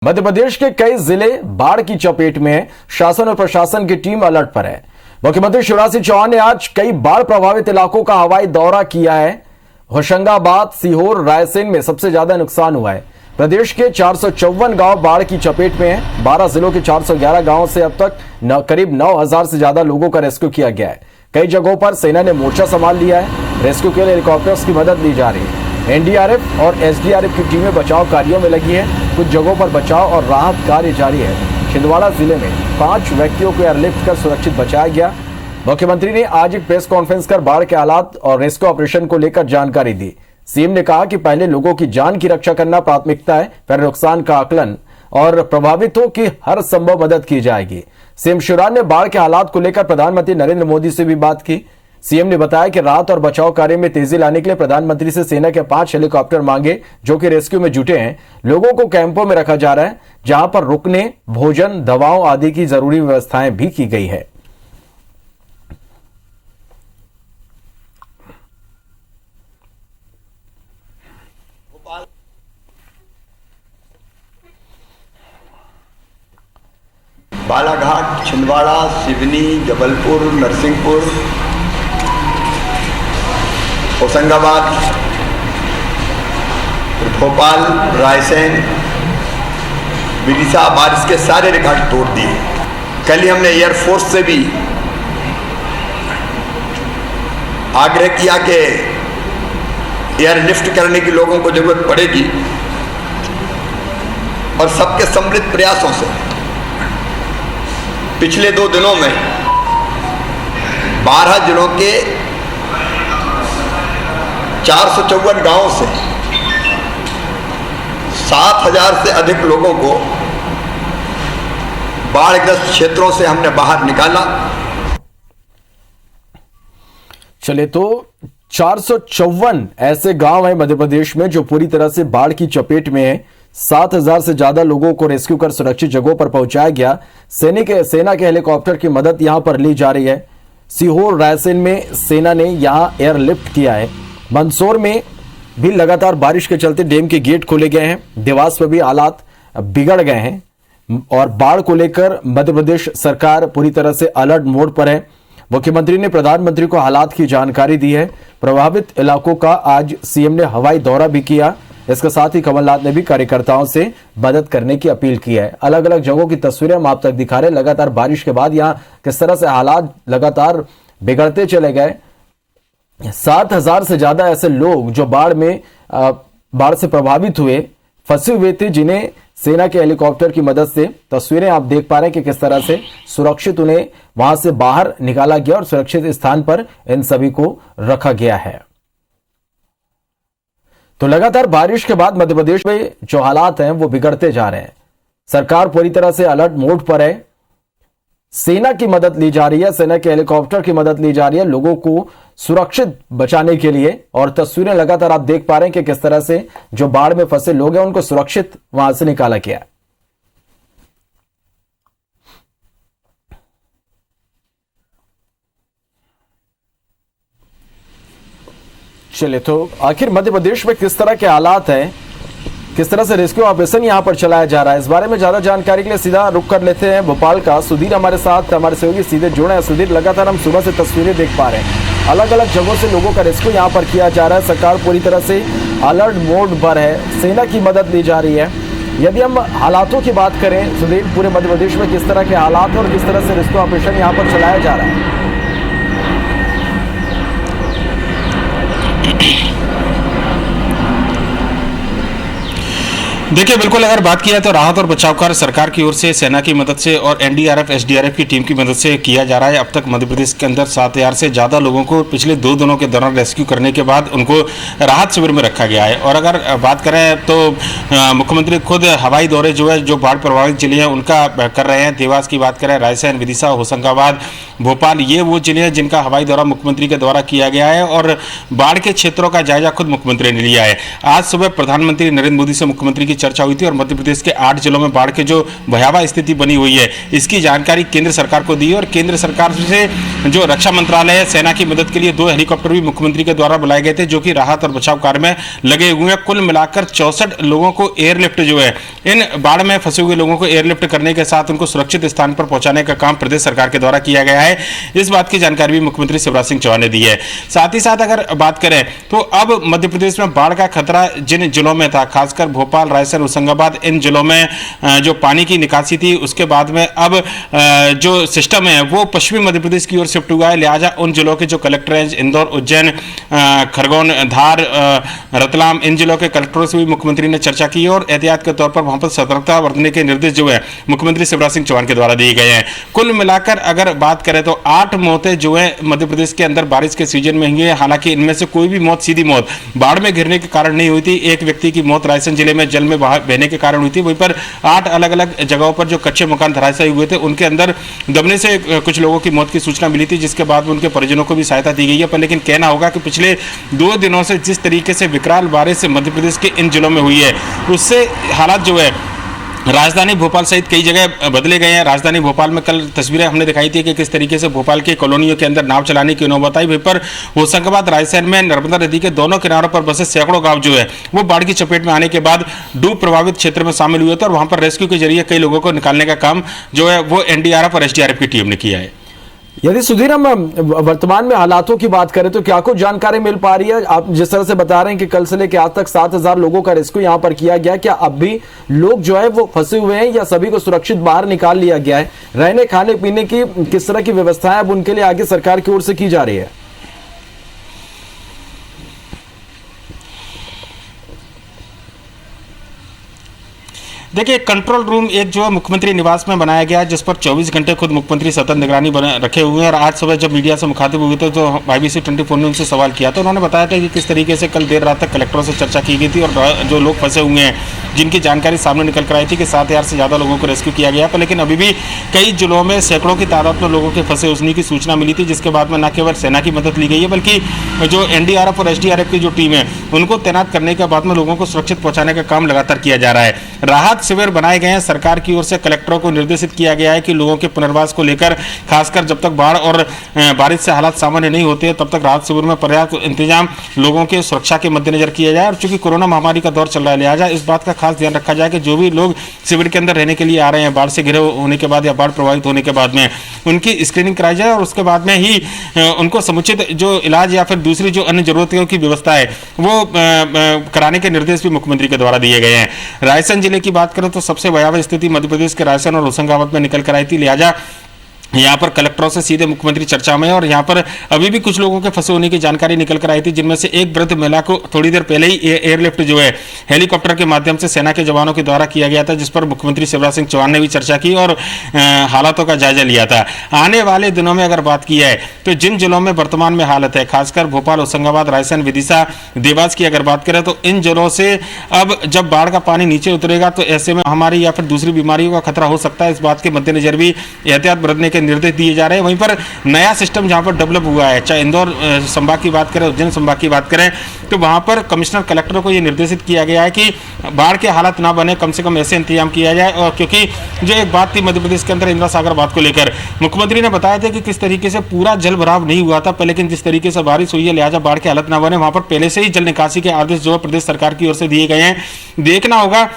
मध्य प्रदेश के कई जिले बाढ़ की चपेट में हैं। शासन और प्रशासन की टीम अलर्ट पर है। मुख्यमंत्री शिवराज सिंह चौहान ने आज कई बाढ़ प्रभावित इलाकों का हवाई दौरा किया है। होशंगाबाद, सीहोर, रायसेन में सबसे ज्यादा नुकसान हुआ है। प्रदेश के 454 गांव बाढ़ की चपेट में हैं। 12 जिलों के 411 गांवों से अब तक करीब 9000 से ज्यादा लोगों का रेस्क्यू किया गया है। कई जगहों पर सेना ने मोर्चा संभाल लिया है। रेस्क्यू के लिए हेलीकॉप्टर्स की मदद ली जा रही है। एनडीआरएफ और एसडीआरएफ की टीमें बचाव कार्यों में लगी है। कुछ जगहों पर बचाव और राहत कार्य जारी है। छिंदवाड़ा जिले में 5 व्यक्तियों को एयरलिफ्ट कर सुरक्षित बचाया गया। मुख्यमंत्री ने आज एक प्रेस कॉन्फ्रेंस कर बाढ़ के हालात और रेस्क्यू ऑपरेशन को लेकर जानकारी दी। सीएम ने कहा कि पहले लोगों की जान की रक्षा करना प्राथमिकता है, फिर नुकसान का आकलन और प्रभावितों की हर संभव मदद की जाएगी। सीएम शिवराज ने बाढ़ के हालात को लेकर प्रधानमंत्री नरेंद्र मोदी से भी बात की। सीएम ने बताया कि राहत और बचाव कार्य में तेजी लाने के लिए प्रधानमंत्री से सेना के 5 हेलीकॉप्टर मांगे, जो कि रेस्क्यू में जुटे हैं। लोगों को कैंपों में रखा जा रहा है, जहां पर रुकने, भोजन, दवाओं आदि की जरूरी व्यवस्थाएं भी की गई है। बालाघाट, छिंदवाड़ा, सिवनी, जबलपुर, नरसिंहपुर, होशंगाबाद, भोपाल, रायसेन, विदिशा बारिश के सारे रिकॉर्ड तोड़ दिए। कल ही हमने एयरफोर्स से भी आग्रह किया कि एयरलिफ्ट करने की लोगों को जरूरत पड़ेगी और सबके सम्मिलित प्रयासों से पिछले 2 दिनों में 12 जिलों के 454 गांवों से 7000 से अधिक लोगों को बाढ़ग्रस्त क्षेत्रों से हमने बाहर निकाला। चले तो 454 ऐसे गांव हैं मध्य प्रदेश में जो पूरी तरह से बाढ़ की चपेट में है। 7000 से ज्यादा लोगों को रेस्क्यू कर सुरक्षित जगहों पर पहुंचाया गया। सेना के हेलीकॉप्टर की मदद यहां पर ली जा रही है। सीहोर, रायसेन में सेना ने यहां एयरलिफ्ट किया है। मंदसौर में भी लगातार बारिश के चलते डैम के गेट खोले गए हैं। देवास में भी हालात बिगड़ गए हैं और बाढ़ को लेकर मध्य प्रदेश सरकार पूरी तरह से अलर्ट मोड पर है। मुख्यमंत्री ने प्रधानमंत्री को हालात की जानकारी दी है। प्रभावित इलाकों का आज सीएम ने हवाई दौरा भी किया। इसके साथ ही कमलनाथ ने भी कार्यकर्ताओं से मदद करने की अपील की है। अलग अलग जगहों की तस्वीरें हम आप तक दिखा रहे हैं। लगातार बारिश के बाद यहां किस तरह से हालात लगातार बिगड़ते चले गए। 7000 से ज्यादा ऐसे लोग जो बाढ़ से प्रभावित हुए, फंसे हुए थे, जिन्हें सेना के हेलीकॉप्टर की मदद से तस्वीरें आप देख पा रहे हैं कि किस तरह से सुरक्षित उन्हें वहां से बाहर निकाला गया और सुरक्षित स्थान पर इन सभी को रखा गया है। तो लगातार बारिश के बाद मध्य प्रदेश में जो हालात हैं वो बिगड़ते जा रहे हैं। सरकार पूरी तरह से अलर्ट मोड पर है। सेना की मदद ली जा रही है, सेना के हेलीकॉप्टर की मदद ली जा रही है लोगों को सुरक्षित बचाने के लिए। और तस्वीरें लगातार आप देख पा रहे हैं कि किस तरह से जो बाढ़ में फंसे लोग हैं उनको सुरक्षित वहां से निकाला गया है। चलिए, तो आखिर मध्य प्रदेश में किस तरह के हालात हैं, किस तरह से रेस्क्यू ऑपरेशन यहां पर चलाया जा रहा है, इस बारे में ज्यादा जानकारी के लिए सीधा रुक कर लेते हैं भोपाल का। सुधीर हमारे साथ, हमारे सहयोगी सीधे जुड़े हैं। सुधीर, लगातार हम सुबह से तस्वीरें देख पा रहे हैं। अलग अलग जगहों से लोगों का रेस्क्यू यहां पर किया जा रहा है। सरकार पूरी तरह से अलर्ट मोड पर है, सेना की मदद ली जा रही है। यदि हम हालातों की बात करें सुधीर, पूरे मध्य प्रदेश में किस तरह के हालात और किस तरह से रेस्क्यू ऑपरेशन यहाँ पर चलाया जा रहा है? देखिए, बिल्कुल अगर बात किया तो राहत और बचाव कार्य सरकार की ओर से सेना की मदद से और एनडीआरएफ एसडीआरएफ की टीम की मदद से किया जा रहा है। अब तक मध्य प्रदेश के अंदर 7000 से ज़्यादा लोगों को पिछले 2 दिनों के दौरान रेस्क्यू करने के बाद उनको राहत शिविर में रखा गया है। और अगर बात करें तो मुख्यमंत्री खुद हवाई दौरे जो बाढ़ प्रभावित जिले हैं उनका कर रहे हैं। देवास की बात करें, रायसेन, विदिशा, होशंगाबाद, भोपाल, ये वो जिले हैं जिनका हवाई दौरा मुख्यमंत्री के द्वारा किया गया है और बाढ़ के क्षेत्रों का जायजा खुद मुख्यमंत्री ने लिया है। आज सुबह प्रधानमंत्री नरेंद्र मोदी से मुख्यमंत्री की चर्चा हुई थी और मध्य प्रदेश के 8 जिलों में बाढ़ के जो भयावह स्थिति बनी हुई है इसकी जानकारी केंद्र सरकार को दी और केंद्र सरकार से जो रक्षा मंत्रालय है, सेना की मदद के लिए 2 हेलीकॉप्टर भी मुख्यमंत्री के द्वारा बुलाए गए थे जो कि राहत और बचाव कार्य में लगे हुए हैं। कुल मिलाकर 64 लोगों को एयरलिफ्ट जो है, इन बाढ़ में फंसे हुए लोगों को एयरलिफ्ट करने के साथ उनको सुरक्षित स्थान पर पहुंचाने का काम प्रदेश सरकार के द्वारा किया गया है। इस बात की जानकारी भी मुख्यमंत्री शिवराज सिंह चौहान ने दी है। साथ ही साथ अगर बात करें तो अब मध्य प्रदेश में बाढ़ का खतरा जिन जिलों में था, खासकर भोपाल, रायसेन, होशंगाबाद, इन जिलों में जो पानी की निकासी थी उसके बाद में अब जो सिस्टम है वो पश्चिमी मध्य प्रदेश की ओर शिफ्ट हुआ है। लिहाजा उन जिलों के जो कलेक्टर हैं, इंदौर, उज्जैन, खरगोन, धार, रतलाम, इन जिलों के कलेक्टरों से भी मुख्यमंत्री ने चर्चा की और एहतियात के तौर पर वहां पर सतर्कता बरतने के निर्देश जो है मुख्यमंत्री शिवराज सिंह चौहान के द्वारा दिए गए हैं। कुल मिलाकर अगर बात करें तो 8 मौतें जो है मध्य प्रदेश के अंदर बारिश के सीजन में हुई है। हालांकि इनमें से कोई भी मौत सीधी मौत बाढ़ में घिरने के कारण नहीं हुई थी। एक व्यक्ति की मौत रायसेन जिले में जल में बहने के कारण हुई थी। वहीं पर 8 अलग अलग जगहों पर जो कच्चे मकान धराशायी हुए थे उनके अंदर दबने से कुछ लोगों की मौत की सूचना मिली थी, जिसके बाद उनके परिजनों को भी सहायता दी गई है। पर लेकिन कहना होगा कि पिछले 2 दिनों से जिस तरीके से विकराल बारिश मध्य प्रदेश के इन जिलों में हुई है उससे हालात जो है राजधानी भोपाल सहित कई जगह बदले गए हैं। राजधानी भोपाल में कल तस्वीरें हमने दिखाई थी कि किस तरीके से भोपाल के कॉलोनियों के अंदर नाव चलाने की नौबत आई। वहीं पर होशंगाबाद, रायसेन में नर्मदा नदी के दोनों किनारों पर बसे सैकड़ों गांव जो है वो बाढ़ की चपेट में आने के बाद डूब प्रभावित क्षेत्र में शामिल हुए थे और वहां पर रेस्क्यू के जरिए कई लोगों को निकालने का काम जो है वो एनडीआरएफ और एसडीआरएफ की टीम ने किया है। यदि सुधीर हम वर्तमान में हालातों की बात करें तो क्या कुछ जानकारी मिल पा रही है? आप जिस तरह से बता रहे हैं कि कल से लेकर आज तक 7,000 लोगों का रेस्क्यू यहां पर किया गया, क्या अब भी लोग जो है वो फंसे हुए हैं या सभी को सुरक्षित बाहर निकाल लिया गया है? रहने खाने पीने की किस तरह की व्यवस्थाएं अब उनके लिए आगे सरकार की ओर से की जा रही है? देखिए, कंट्रोल रूम एक जो है मुख्यमंत्री निवास में बनाया गया है जिस पर 24 घंटे खुद मुख्यमंत्री सतत निगरानी रखे हुए हैं। और आज सुबह जब मीडिया से मुखातिब हुए थे तो IBC 24 ने उनसे सवाल किया तो उन्होंने बताया था कि किस तरीके से कल देर रात तक कलेक्टरों से चर्चा की गई थी और जो लोग फंसे हुए हैं जिनकी जानकारी सामने निकल कर आई थी कि 7,000 से ज़्यादा लोगों को रेस्क्यू किया गया। पर लेकिन अभी भी कई जिलों में सैकड़ों की तादाद में लोगों के फंसे उसने की सूचना मिली थी, जिसके बाद में न केवल सेना की मदद ली गई है बल्कि जो एनडीआरएफ और एसडीआरएफ की जो टीम है उनको तैनात करने के बाद में लोगों को सुरक्षित पहुंचाने का काम लगातार किया जा रहा है। राहत शिविर बनाए गए हैं। सरकार की ओर से कलेक्टरों को निर्देशित किया गया है कि लोगों के पुनर्वास को लेकर खासकर जब तक बाढ़ और बारिश से हालात सामान्य नहीं होते तब तक राहत शिविर में पर्याप्त इंतजाम लोगों के सुरक्षा के मद्देनजर किया जाए। और चूंकि कोरोना महामारी का दौर चल रहा है लिहाजा इस बात का खास ध्यान रखा जाए कि जो भी लोग शिविर के अंदर रहने के लिए आ रहे हैं बाढ़ से घिरे होने के बाद या बाढ़ प्रभावित होने के बाद में उनकी स्क्रीनिंग कराई जाए और उसके बाद में ही उनको समुचित जो इलाज या फिर दूसरी जो अन्य जरूरतों की व्यवस्था है वो कराने के निर्देश भी मुख्यमंत्री के द्वारा दिए गए हैं। रायसेन जिले की बात करें तो सबसे भयावह स्थिति मध्य प्रदेश के रायसेन और होशंगाबाद में निकल कर आई थी। लिहाजा यहाँ पर कलेक्टरों से सीधे मुख्यमंत्री चर्चा में और यहाँ पर अभी भी कुछ लोगों के फंसे होने की जानकारी निकल कर आई थी, जिनमें से एक वृद्ध महिला को थोड़ी देर पहले ही एयरलिफ्ट जो है हेलीकॉप्टर के माध्यम से सेना के जवानों के द्वारा किया गया था, जिस पर मुख्यमंत्री शिवराज सिंह चौहान ने भी चर्चा की और हालातों का जायजा लिया था। आने वाले दिनों में अगर बात की है तो जिन जिलों में वर्तमान में हालत है खासकर भोपाल, होशंगाबाद, रायसेन, विदिशा, देवास की अगर बात करें तो इन जिलों से अब जब बाढ़ का पानी नीचे उतरेगा तो ऐसे में हमारी या फिर दूसरी बीमारियों का खतरा हो सकता है। इस बात के मद्देनजर भी एहतियात बरतने के निर्देश दिए जा रहे हैं। वहीं पर नया सिस्टम जहां पर डेवलप हुआ है, चाहे इंदौर संभाग की बात करें, उज्जैन संभाग की बात करें, तो वहां पर कमिश्नर कलेक्टर को यह निर्देशित किया गया है कि बाढ़ के हालात ना बने, कम से कम ऐसे इंतजाम किया जाए। और क्योंकि जो एक बात थी मध्य प्रदेश के अंदर इंदिरा सागर बात को लेकर मुख्यमंत्री ने बताया था कि किस तरीके से पूरा जल भराव नहीं हुआ था, पर लेकिन जिस तरीके से बारिश हुई है लिहाजा बाढ़ के हालत ना बने, वहां पर पहले से ही जल निकासी के आदेश जो है प्रदेश सरकार की ओर से दिए गए हैं। देखना होगा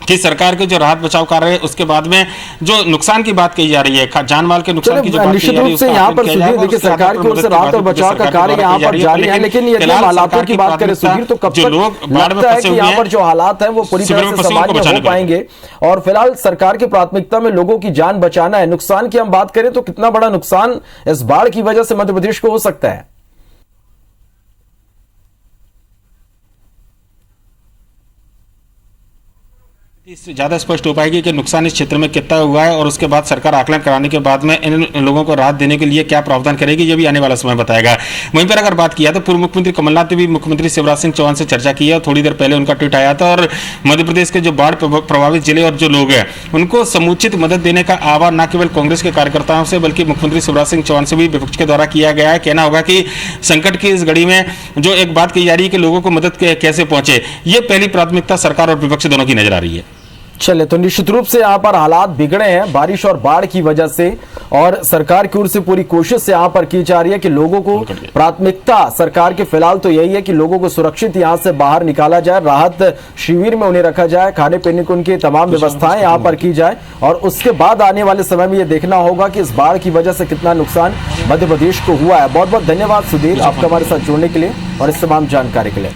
कि सरकार के जो राहत बचाव कार्य है उसके बाद में जो नुकसान की बात कही जा रही है, जान माल के नुकसान की जो बात निश्चित रूप से यहाँ पर सुधीर देखिए सरकार की ओर से राहत और बचाव का कार्य यहाँ पर जारी है, लेकिन यदि हम हालातों की बात करें सुधीर तो कब तक लगता है कि यहाँ पर जो हालात हैं वो पूरी तरह से सामान्य हो पाएंगे? और फिलहाल सरकार की प्राथमिकता में लोगों की जान बचाना है। नुकसान की हम बात करें तो कितना बड़ा नुकसान इस बाढ़ की वजह से मध्य प्रदेश को हो सकता है? इससे ज़्यादा स्पष्ट हो पाएगी कि नुकसान इस क्षेत्र में कितना हुआ है और उसके बाद सरकार आकलन कराने के बाद में इन लोगों को राहत देने के लिए क्या प्रावधान करेगी, ये भी आने वाला समय बताएगा। वहीं पर अगर बात किया तो पूर्व मुख्यमंत्री कमलनाथ ने भी मुख्यमंत्री शिवराज सिंह चौहान से चर्चा की है। थोड़ी देर पहले उनका ट्वीट आया था और मध्य प्रदेश के जो बाढ़ प्रभावित जिले और जो लोग हैं उनको समुचित मदद देने का आह्वान न केवल कांग्रेस के कार्यकर्ताओं से बल्कि मुख्यमंत्री शिवराज सिंह चौहान से भी विपक्ष के द्वारा किया गया है। कहना होगा कि संकट की इस घड़ी में जो एक बात कही जा रही है कि लोगों को मदद कैसे पहुंचे, ये पहली प्राथमिकता सरकार और विपक्ष दोनों की नजर आ रही है। चले, तो निश्चित रूप से यहाँ पर हालात बिगड़े हैं बारिश और बाढ़ की वजह से, और सरकार की ओर से पूरी कोशिश से यहाँ पर की जा रही है कि लोगों को प्राथमिकता सरकार के फिलहाल तो यही है कि लोगों को सुरक्षित यहाँ से बाहर निकाला जाए, राहत शिविर में उन्हें रखा जाए, खाने पीने की उनकी तमाम व्यवस्थाएं यहाँ पर की जाए, और उसके बाद आने वाले समय में ये देखना होगा कि इस बाढ़ की वजह से कितना नुकसान मध्य प्रदेश को हुआ है। बहुत बहुत धन्यवाद सुधीर, आपका हमारे साथ जुड़ने के लिए और इस तमाम जानकारी के लिए।